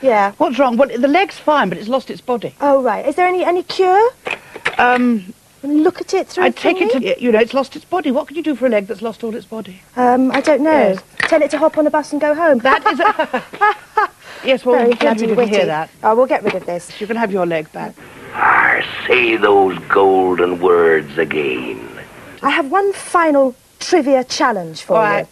Yeah. What's wrong? Well, the leg's fine, but it's lost its body. Oh, right. Is there any cure? Look at it through I'd take it to, it's lost its body. What can you do for a leg that's lost all its body? I don't know. Yes. Tell it to hop on a bus and go home. That is a... Yes, well, Very glad we didn't witty. hear that. Oh, we'll get rid of this. You can have your leg back. Say those golden words again. I have one final trivia challenge for All you. right.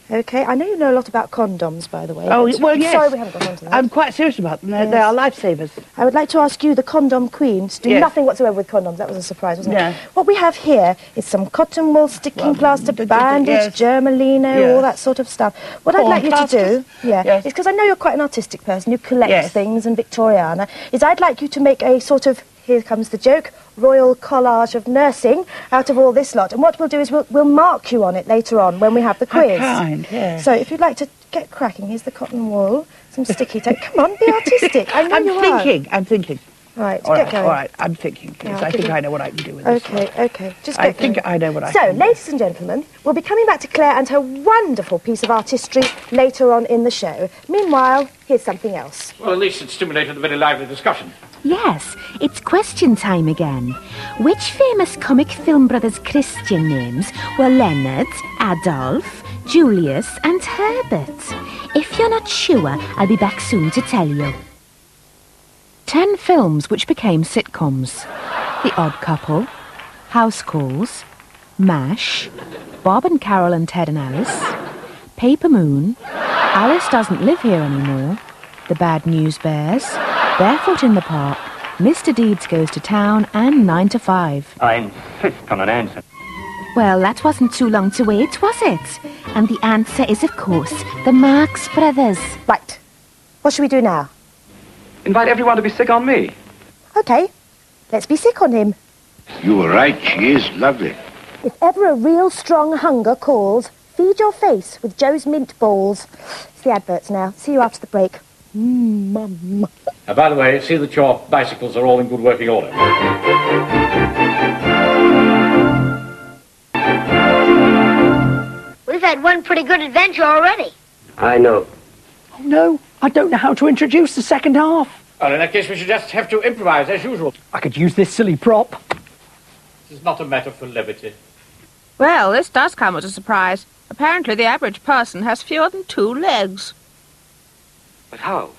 Okay, I know you know a lot about condoms, by the way. Oh, but well, I'm yes. sorry we haven't got onto that. I'm quite serious about them. They are lifesavers. I would like to ask you, the condom queen, to do nothing whatsoever with condoms. That was a surprise, wasn't it? What we have here is some cotton wool, sticking plaster, bandage, germalino, all that sort of stuff. What I'd like you to do, is because I know you're quite an artistic person, you collect things and Victoriana, is I'd like you to make a sort of, here comes the joke, royal collage of nursing out of all this lot. And what we'll do is we'll mark you on it later on when we have the quiz. Kind, yes. So if you'd like to get cracking, here's the cotton wool, some sticky tape. Come on, be artistic. I know I'm thinking. Right, All get right, going. all right, I'm thinking. Yes, I think I know what I can do with this. Okay, just get going. I think I know what I can do. So, ladies and gentlemen, we'll be coming back to Claire and her wonderful piece of artistry later on in the show. Meanwhile, here's something else. Well, at least it stimulated a very lively discussion. Yes, it's question time again. Which famous comic film brothers' Christian names were Leonard, Adolf, Julius and Herbert? If you're not sure, I'll be back soon to tell you. 10 films which became sitcoms. The Odd Couple, House Calls, MASH, Bob and Carol and Ted and Alice, Paper Moon, Alice Doesn't Live Here Anymore, The Bad News Bears, Barefoot in the Park, Mr. Deeds Goes to Town and 9 to 5. I insist on an answer. Well, that wasn't too long to wait, was it? And the answer is, of course, the Marx Brothers. Right. What should we do now? Invite everyone to be sick on me. Okay, let's be sick on him. You were right, she is lovely. If ever a real strong hunger calls, feed your face with Joe's mint balls. It's the adverts now. See you after the break. Mum. By the way, see that your bicycles are all in good working order. We've had one pretty good adventure already. I know. Oh, no, I don't know how to introduce the second half. Well, in that case, we should just have to improvise, as usual. I could use this silly prop. This is not a matter for levity. Well, this does come as a surprise. Apparently the average person has fewer than 2 legs. But how?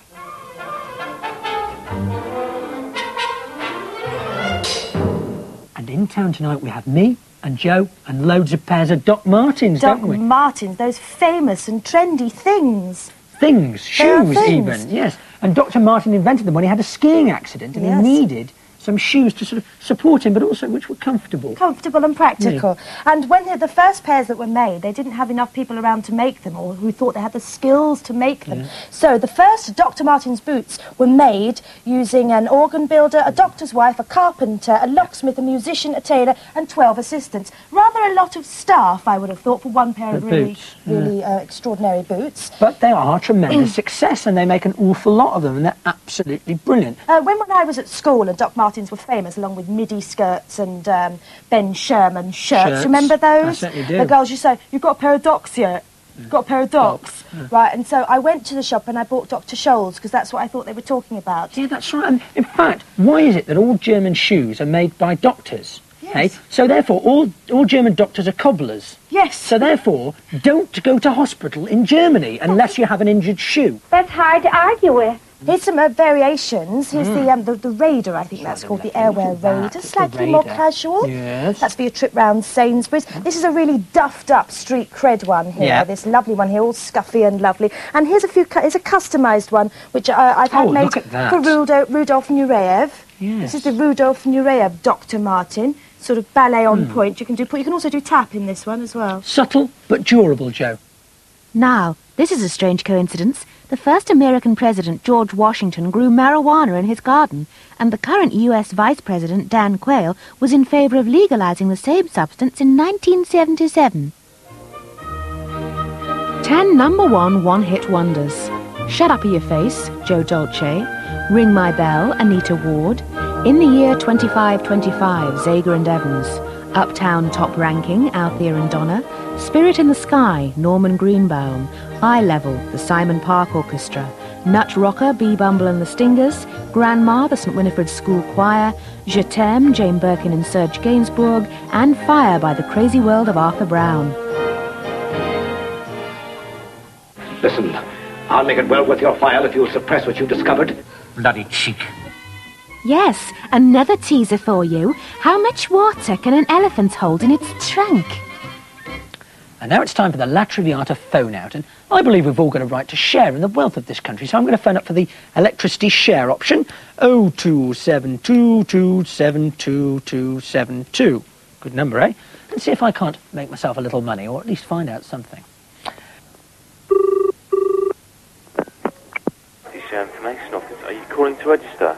And in town tonight we have me and Joe and loads of pairs of Doc Martens, don't we? Doc Martens, those famous and trendy things. Things, shoes things. even, yes. And Dr. Martin invented them when he had a skiing accident and he needed some shoes to sort of support him, but also which were comfortable. Comfortable and practical. Yeah. And when the first pairs that were made, they didn't have enough people around to make them, or who thought they had the skills to make them. Yeah. So the first Dr. Martens boots were made using an organ builder, a doctor's wife, a carpenter, a locksmith, a musician, a tailor, and 12 assistants. Rather a lot of staff, I would have thought, for one pair of really extraordinary boots. But they are a tremendous success, and they make an awful lot of them, and they're absolutely brilliant. When I was at school, and Doc Martens were famous, along with midi skirts and Ben Sherman shirts. Remember those? I certainly do. The girls used to say, "You've got a pair of Docs here." Got a pair of Docs. Right, and so I went to the shop and I bought Dr. Scholl's, because that's what I thought they were talking about. Yeah, that's right. And in fact, why is it that all German shoes are made by doctors? Yes. Hey? So therefore, all German doctors are cobblers. Yes. So therefore, don't go to hospital in Germany unless you have an injured shoe. That's hard to argue with. Here's some variations. Here's the Raider, I think that's called, the Airwear Raider. Slightly more casual. Yes. That's for your trip round Sainsbury's. This is a really duffed-up street cred one here. Yeah. This lovely one here, all scuffy and lovely. And here's here's a customised one, which I've had made for Rudolf Nureyev. Yes. This is the Rudolf Nureyev Dr. Martin. Sort of ballet on point. You can also do tap in this one as well. Subtle but durable, Joe. Now, this is a strange coincidence. The first American president, George Washington, grew marijuana in his garden, and the current US Vice President, Dan Quayle, was in favour of legalising the same substance in 1977. 10 #1 one-hit wonders. Shut Up Your Face, Joe Dolce. Ring My Bell, Anita Ward. In the Year 2525, Zager and Evans. Uptown Top Ranking, Althea and Donna. Spirit in the Sky, Norman Greenbaum. Eye Level, the Simon Park Orchestra. Nut Rocker, Bee Bumble and the Stingers, Grandma, the St Winifred's School Choir, Je T'aime, Jane Birkin and Serge Gainsbourg, and Fire by the Crazy World of Arthur Brown. Listen, I'll make it well with your file if you'll suppress what you discovered. Bloody cheek. Yes, another teaser for you. How much water can an elephant hold in its trunk? And now it's time for the La Triviatta phone out, and I believe we've all got a right to share in the wealth of this country, so I'm going to phone up for the electricity share option, 02722722272. Good number, eh? And see if I can't make myself a little money, or at least find out something. Information office. Are you calling to register?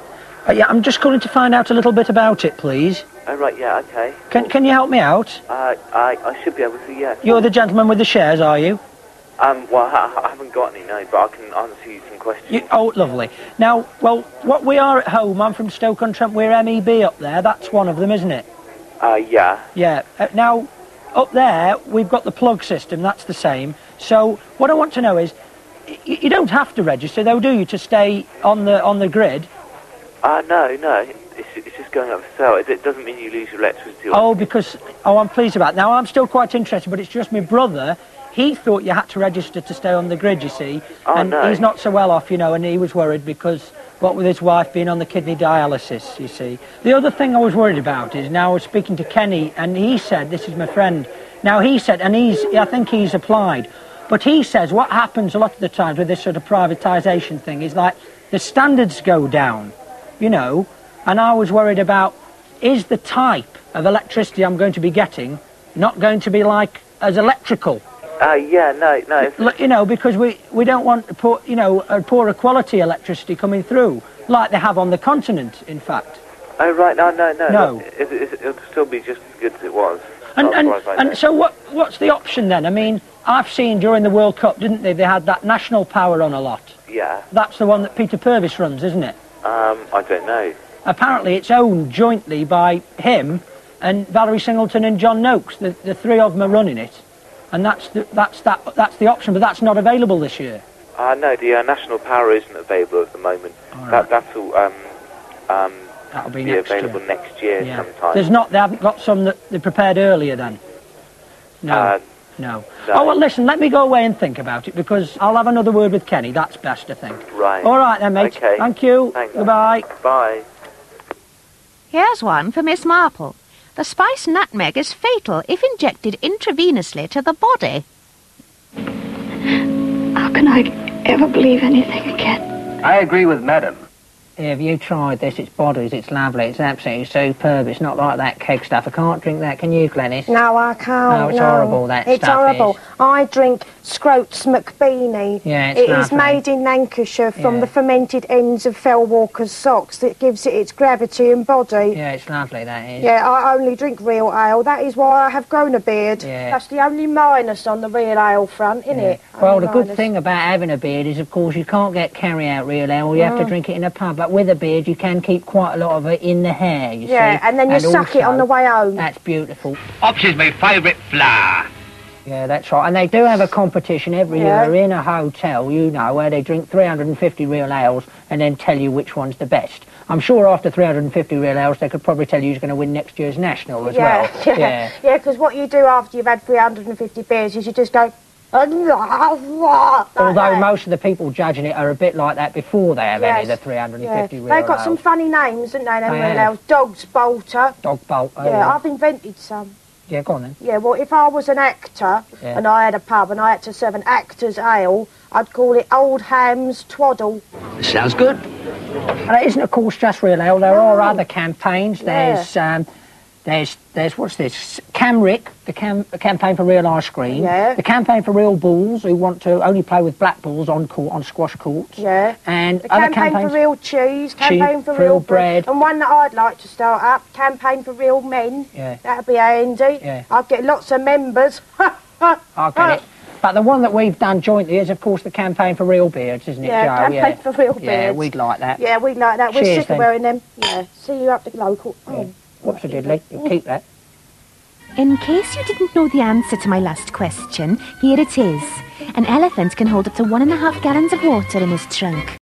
Yeah, I'm just calling to find out a little bit about it, please. Oh, right, yeah, okay. Can you help me out? I should be able to, yeah. You're the gentleman with the shares, are you? Well, I haven't got any, no, but I can answer you some questions. Oh, lovely. Now, well, what we are at home, I'm from Stoke-on-Trent, we're MEB up there, that's one of them, isn't it? Yeah. Yeah. Now, up there, we've got the plug system, that's the same. So, what I want to know is, you don't have to register, though, do you, to stay on the grid? No. It's just going up for sale. It doesn't mean you lose your electricity. Oh, because... Oh, I'm pleased about it. Now, I'm still quite interested, but it's just my brother. He thought you had to register to stay on the grid, you see. Oh, and no. He's not so well off, you know, and he was worried because, what with his wife being on the kidney dialysis, you see. The other thing I was worried about is, now I was speaking to Kenny, and he said, this is my friend, now he said, and I think he's applied, but he says what happens a lot of the times with this sort of privatisation thing is like the standards go down, you know, and I was worried about, is the type of electricity I'm going to be getting not going to be like as electrical? Yeah, no. You know, because we don't want a poorer quality electricity coming through, like they have on the continent, in fact. Oh, right, no. No. It'll still be just as good as it was. And so what's the option then? I mean, I've seen during the World Cup, didn't they had that national power on a lot. Yeah. That's the one that Peter Purvis runs, isn't it? I don't know. Apparently it's owned jointly by him and Valerie Singleton and John Noakes. The three of them are running it. And that's the option, but that's not available this year. No, the national power isn't available at the moment. All right. That'll be available next year sometime. They haven't got some that they prepared earlier then? No. No. Oh, well, listen, let me go away and think about it, because I'll have another word with Kenny. That's best, I think. Right. All right then, mate. Okay. Thank you. Thanks. Goodbye. Bye. Here's one for Miss Marple. The spice nutmeg is fatal if injected intravenously to the body. How can I ever believe anything again? I agree with Madam. Have you tried this? It's bodies, it's lovely, it's absolutely superb. It's not like that keg stuff. I can't drink that, can you, Glenys? No, I can't. No, it's horrible, that it's stuff horrible. is. I drink Scroats McBeanie. Yeah, it's It is lovely. made in Lancashire from Yeah. the fermented ends of Fell Walker's socks that gives it its gravity and body. Yeah, it's lovely, that is. Yeah, I only drink real ale. That is why I have grown a beard. Yeah. That's the only minus on the real ale front, isn't it? Well, Only the good minus. thing about having a beard is, of course, you can't get carry-out real ale. You have to drink it in a pub. But with a beard, you can keep quite a lot of it in the hair, you see. Yeah, and then you suck it on the way home. That's beautiful. Ops is my favourite flower. Yeah, that's right. And they do have a competition every year in a hotel, you know, where they drink 350 real ales and then tell you which one's the best. I'm sure after 350 real ales, they could probably tell you who's going to win next year's national as well. Yeah, because what you do after you've had 350 beers is you just go... Although most of the people judging it are a bit like that before they have any of the 350 real They've got ales. some funny names, haven't they, them They real have. ales? Dog's Bolter. Dog bolt. Yeah, I've invented some. Yeah, go on then. Yeah, well, if I was an actor and I had a pub and I had to serve an actor's ale, I'd call it Old Ham's Twaddle. Sounds good. And it isn't, of course, just real ale. There are other campaigns. There's what's this? Camrick, the campaign for real ice cream. Yeah. The campaign for real bulls who want to only play with black bulls on squash courts. Yeah. And The other campaign campaigns for real cheese, campaign for real bread. And one that I'd like to start up, campaign for real men. Yeah. That'd be handy. Yeah. I'd get lots of members. I get it. But the one that we've done jointly is, of course, the campaign for real beards, isn't it, Yeah, Joe? campaign for real Yeah, beards. we'd like that. Yeah, we'd like that. We're Cheers, sick then. of wearing them. Yeah. See you up the local. Yeah. Whoops a diddly. You'll keep that. In case you didn't know the answer to my last question, here it is. An elephant can hold up to 1.5 gallons of water in his trunk.